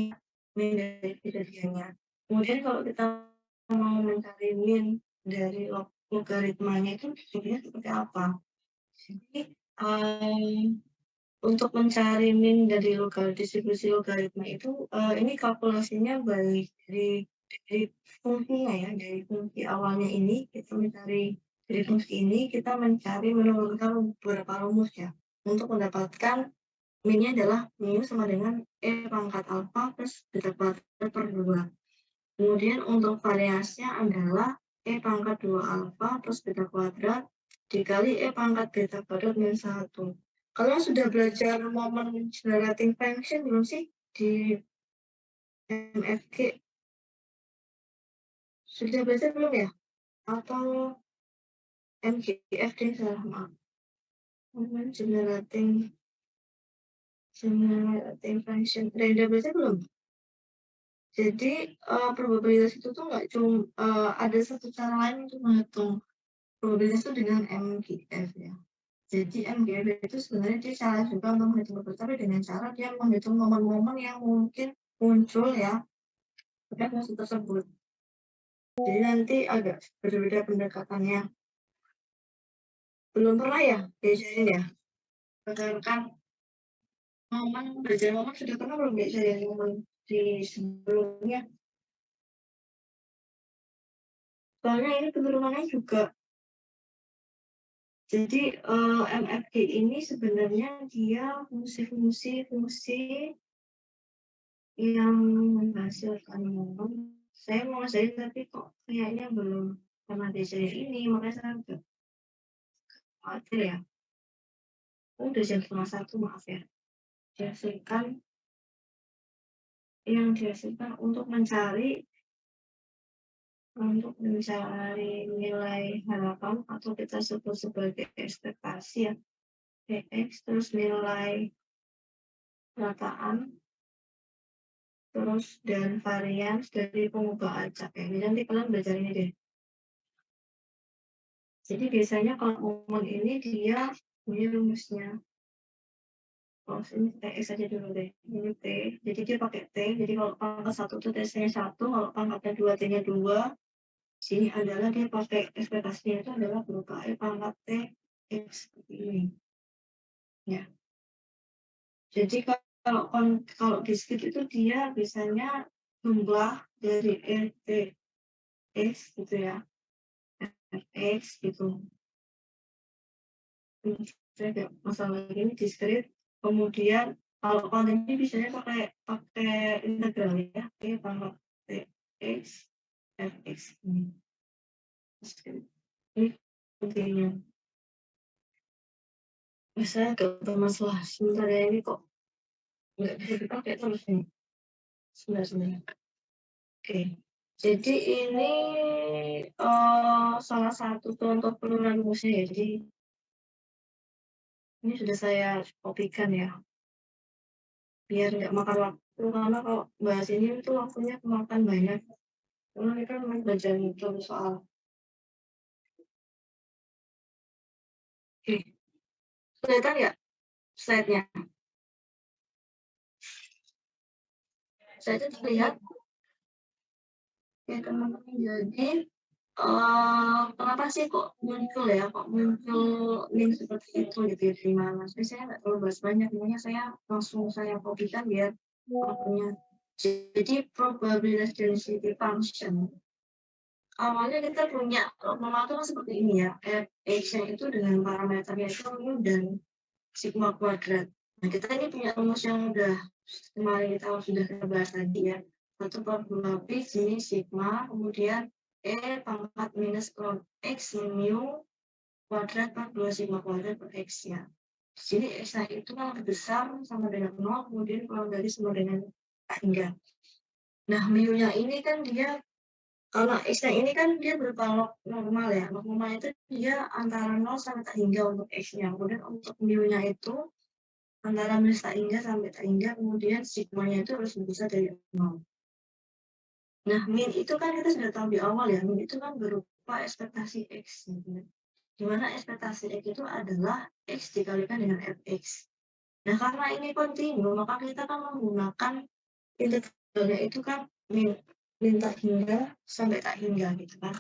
min dari kejadiannya. Kemudian kalau kita mau mencari min dari logaritmanya itu distribusinya seperti apa? Jadi untuk mencari min dari distribusi logaritma itu ini kalkulasinya baik dari fungsinya ya, dari fungsi awalnya ini kita mencari dari fungsi ini kita menurunkan beberapa rumus ya untuk mendapatkan minnya adalah mu sama dengan pangkat alpha plus beta kuadrat per 2. Kemudian untuk variasinya adalah pangkat 2 alpha plus beta kuadrat dikali pangkat beta kuadrat min 1. Kalian sudah belajar moment generating function belum sih di MFG? Sudah belajar belum ya? Atau MGF deh, salah maaf. Moment generating function. Udah belajar belum? Jadi probabilitas itu tuh nggak cuma ada satu cara lain untuk menghitung probabilitas itu dengan MGF ya. Jadi MGF itu sebenarnya dia cara juga untuk menghitung probabilitas dengan cara dia menghitung momen-momen yang mungkin muncul ya pada fungsi tersebut. Jadi nanti agak berbeda pendekatannya. Belum pernah ya diajarin ya? Berdasarkan belajar momen sudah pernah belum diajarin momen di sebelumnya? Soalnya ini penurunannya juga. Jadi MFG ini sebenarnya dia fungsi yang menghasilkan momen saya mau ngerjain tapi kok kayaknya belum pernah diajarin ini, makanya saya agak khawatir ya. Udah jam 12:30, maaf ya. Dihasilkan untuk mencari nilai harapan atau kita sebut sebagai ekspektasi ya, PX, terus nilai rataan, terus dan varian dari pengubah acak ya. Ini nanti kalian belajar ini deh. Jadi biasanya kalau momen ini dia punya rumusnya. Oh, ini TX aja dulu deh. Ini T. Jadi dia pakai T. Jadi kalau pangkat 1 itu TX-nya 1, kalau pangkatnya 2 T-nya 2. Sini adalah dia pakai ekspektasinya itu adalah berupa E pangkat T X seperti ini. Ya. Jadi kalau diskrit itu dia biasanya jumlah dari E T X gitu ya. X gitu. Saya masalah ini diskrit. Kemudian kalau ini biasanya pakai integral ya. E pangkat T X Fx ini. Ini intinya. Saya agak bermasalah sebentar ya, ini kok nggak bisa dipakai terus nih. Sebenarnya. Oke. Jadi ini salah satu contoh penurunan rumusnya ya. Jadi ini sudah saya kopikan ya. Biar nggak makan waktu, karena kalau bahas ini itu waktunya kemakan banyak. Karena ini kan belajar terus soal. Oke. Kelihatan nggak slide-nya? Saya itu terlihat. Oke, teman-teman. Jadi kenapa sih kok muncul link seperti itu gitu ya, di mana? Saya nggak terlalu bahas banyak, makanya saya kopikan biar waktunya. Jadi probability density function. Awalnya kita punya normal itu kan seperti ini ya, Fx-nya itu dengan parameternya itu mu dan sigma kuadrat. Nah, kita ini punya rumus yang udah kemarin sudah kita bahas tadi ya. 1/2 pi sini sigma, kemudian E pangkat minus ln X mu kuadrat per 2 sigma kuadrat per X ya. Di sini X-nya itu kan lebih besar sama dengan 0, kemudian kalau dari sama dengan tak hingga. Nah, mu-nya ini kan dia, kalau X-nya ini kan dia berupa log normal ya. Log normal itu dia antara 0 sampai tak hingga untuk X-nya. Kemudian untuk mu-nya itu antara minus tak hingga sampai tak hingga, kemudian sigma-nya itu harus lebih besar dari 0. Nah, min itu kan kita sudah tahu di awal ya, min itu kan berupa ekspektasi X. Gitu. Di mana ekspektasi X itu adalah X dikalikan dengan Fx. Nah, karena ini kontinu, maka kita kan menggunakan integralnya itu kan min tak hingga sampai tak hingga gitu kan.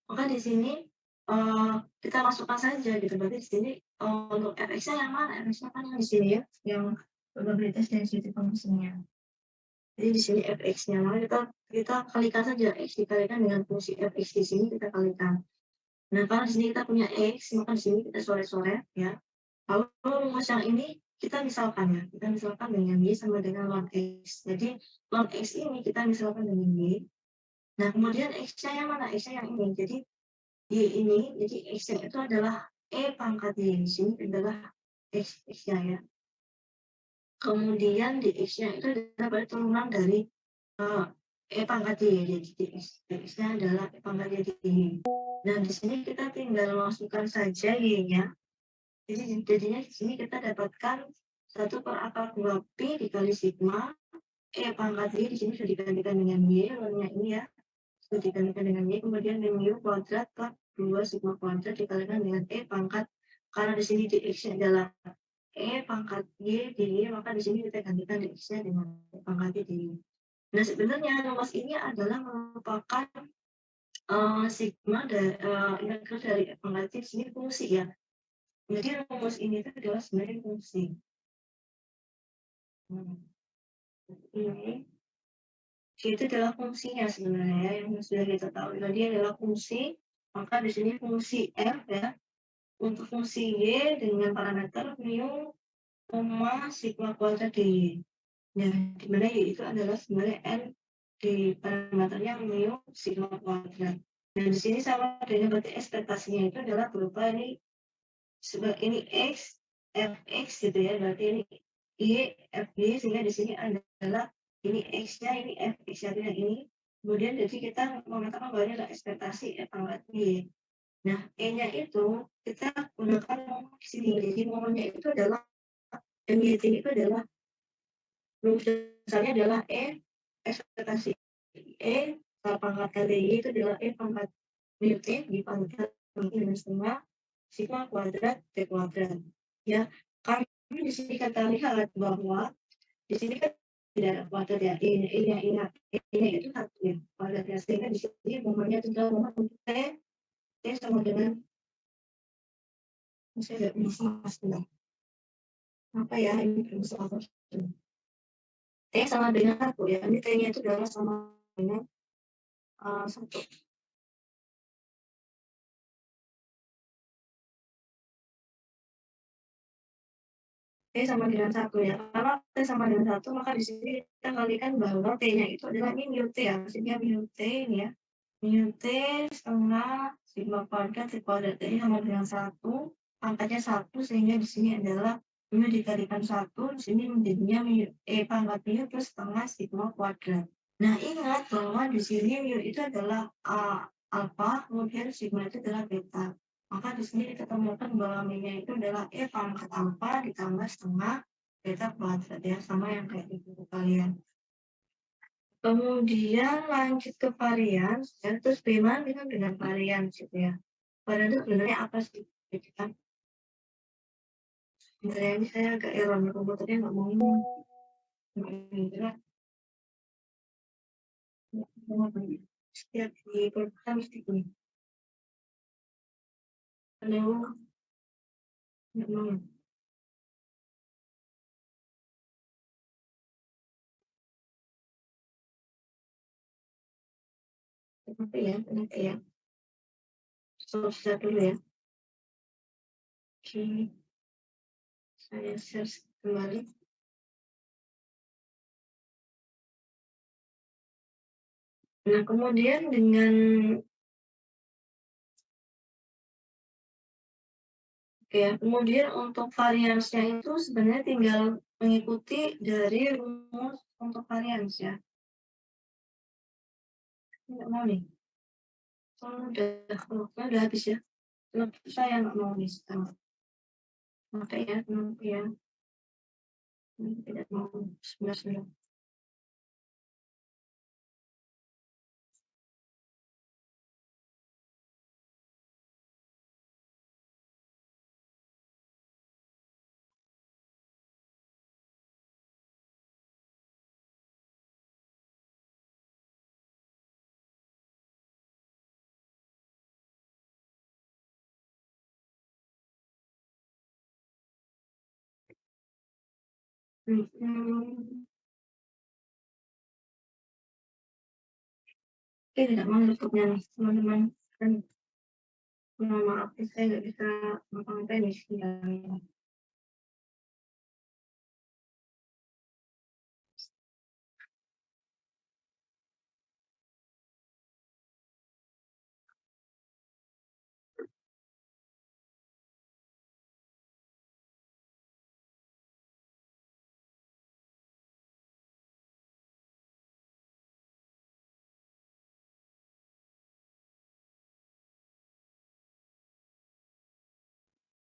Maka di sini kita masukkan saja gitu. Berarti di sini untuk Fx-nya yang mana? Fx-nya kan yang di sini ya, yang probabilitas density function-nya. Jadi di sini Fx-nya, maka kita kalikan saja X dikalikan dengan fungsi Fx di sini kita kalikan. Nah, kalau di sini kita punya X, maka di sini kita coret-coret ya. Lalu rumus yang ini kita misalkan ya, kita misalkan dengan Y sama dengan ln X. Jadi ln X ini kita misalkan dengan Y. Nah, kemudian X-nya yang mana? X-nya yang ini. Jadi Y ini, jadi X-nya itu adalah E pangkat Y. Di sini adalah X-nya ya. Kemudian di X-nya itu adalah turunan dari E pangkat Y. Jadi X-nya adalah E pangkat Y. Nah, di sini kita tinggal masukkan saja Y-nya. Jadi jadinya di sini kita dapatkan 1/2 pi dikali sigma E pangkat Y di sini sudah digantikan dengan Y, lalunya ini ya. Sudah digantikan dengan Y, kemudian mu kuadrat per 2 sigma kuadrat dikalikan dengan E pangkat, karena di sini di X-nya adalah E pangkat Y di Y, maka di sini kita gantikan di X-nya dengan E pangkat Y di Y. Nah, sebenarnya rumus ini adalah merupakan sigma integral dari E pangkat Y di sini fungsi ya. Jadi rumus ini itu adalah sebenarnya fungsi. Ini itu adalah fungsinya sebenarnya yang sudah kita tahu. Tadi adalah fungsi, maka di sini fungsi f ya. Untuk fungsi y dengan parameter mu, sigma kuadrat di y. Nah, di mana y itu adalah sebenarnya n di parameternya mu sigma kuadrat. Nah, di sini sama dengan berarti ekspektasinya itu adalah berupa ini X, Fx gitu ya, berarti ini Y, Fy, sehingga di sini adalah ini X-nya, ini Fx-nya, ini. Kemudian jadi kita mengatakan bahwa ini adalah ekspektasi F pangkat Y. Nah, E-nya itu kita gunakan momen di sini. Jadi momennya itu adalah MYT itu adalah rumus dasarnya adalah E ekspektasi E pangkat kali Y itu adalah E pangkat mu T dipangkat dengan setengah sigma kuadrat T kuadrat. Ya, karena di sini kita lihat bahwa di sini kan tidak ada kuadrat ya, ini itu satu ya kuadratnya, sehingga di sini momennya itu adalah momen untuk T sama dengan saya tidak bisa apa ya ini masalah T sama dengan 1 ya, ini T-nya itu adalah sama dengan 1. T sama dengan 1 ya, karena T sama dengan 1 maka di sini kita kalikan bahwa T-nya itu adalah ini mu T ya, maksudnya mu T ini ya, mu T setengah sigma kuadrat T kuadrat ini sama dengan 1, angkanya 1 sehingga di sini adalah mu dikalikan 1, di sini menjadinya pangkat mu plus setengah sigma kuadrat. Nah, ingat bahwa di sini mu itu adalah alfa, kemudian sigma itu adalah beta. Maka di sini kita temukan bahwa mu-nya itu adalah E pangkat alfa ditambah setengah beta kuadrat ya, sama yang kayak di buku kalian. Kemudian lanjut ke varians, ya, terus bagaimana dengan varians gitu ya. Varians itu sebenarnya apa sih? Gitu kan? Sebenarnya ini saya agak error, komputernya nggak mau ini. Setiap di program mesti ini. Halo, nggak mau. Kenapa ya? Selesai dulu ya. Oke, saya share kembali. Nah, kemudian dengan kemudian untuk variansnya itu sebenarnya tinggal mengikuti dari rumus untuk varians ya. Nggak mau nih. Udah habis ya. Kenapa saya nggak mau nih sekarang? Makanya kenapa ya? Tidak mau sebenarnya. Oke, tidak mau tutupnya nih, teman-teman. Kan, maaf, saya nggak bisa ngapa-ngapain di sini.